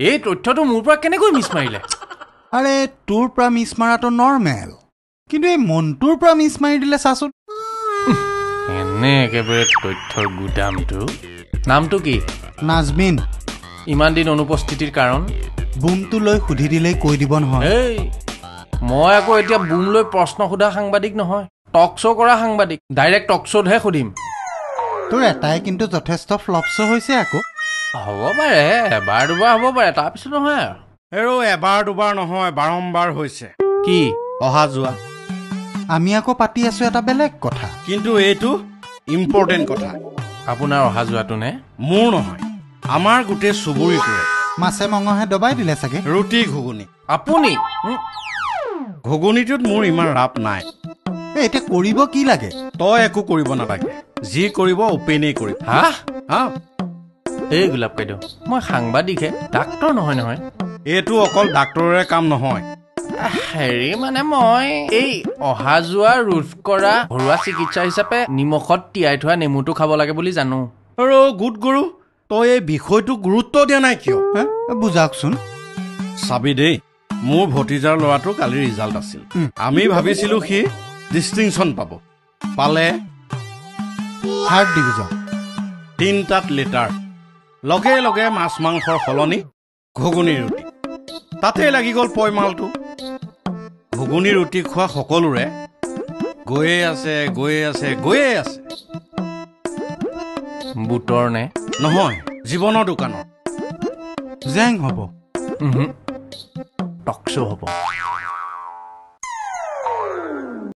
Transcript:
এই তথ্যটো মোৰ পৰা কেনেকৈ মিছ মাৰিলে আৰে তোৰ পৰা মিছ মাৰাটো নৰ্মেল কিন্তু এই মনটোৰ পৰা মিছ মাৰি দিলে চাচোন এনে একেবাৰে তথ্যৰ গুদামটো নামটো কি নাজমিন ইমান দিন অনুপস্থিতিৰ কাৰণ বুমটো লৈ সুধি দিলেই কৈ দিব নহয় এই মই আকৌ এতিয়া বুম লৈ প্ৰশ্ন সোধা সাংবাদিক নহয় টক শ্ব' কৰা সাংবাদিক ডাইৰেক্ট টক শ্ব'তহে সুধিম তোৰ এটাই কিন্তু যথেষ্ট ফ্লপ শ্ব' হৈছে আকৌ হ'ব পাৰে এবাৰ দুবাৰ হ'ব পাৰে তাৰপিছত নহয় আৰু এবাৰ দুবাৰ নহয় বাৰম্বাৰ হৈছে কি অহা যোৱা আমি আকৌ পাতি আছো এটা বেলেগ কথা কিন্তু এইটো ইম্পৰ্টেণ্ট কথা আপোনাৰ অহা যোৱাটো নে মোৰ নহয় আমাৰ গোটেই চুবুৰীটোৰে মাছে মঙহে দবাই দিলে চাগে ৰুটি ঘুগুনি আপুনি ঘুগুনিটোত মোৰ ইমান ৰাপ নাই এতিয়া কৰিব কি লাগে তই একো কৰিব নালাগে যি কৰিব অপেনেই কৰিব হা হা এই গোলাপ বাইদেউ মই সাংবাদিকহে ডাক্তৰ নহয় নহয় এইটো অকল ডাক্তৰৰে কাম নহয় হেৰি মানে মই এই অহা যোৱা ৰোধ কৰা ঘৰুৱা চিকিৎসা হিচাপে নিমখত তিয়াই থোৱা নেমুটো খাব লাগে বুলি জানো আৰু গুড গুৰু তই এই বিষয়টো গুৰুত্ব দিয়া নাই কিয় বুজাওকচোন চাবি দেই মোৰ ভতিজাৰ ল'ৰাটোৰ কালি ৰিজাল্ট আছিল আমি ভাবিছিলো সি ডিষ্টিংশ্যন পাব পালে 3rd ডিভিজন 3টাত লেটাৰ লগে লগে মাছ মাংসৰ সলনি ঘুগুনি ৰুটি তাতে লাগি গ'ল পইমালটো ঘুগুনি ৰুটি খোৱা সকলোৰে গৈয়ে আছে বুটৰ নে নহয় জীৱনৰ দোকানৰ জেং হ'ব টক শ্ব' হ'ব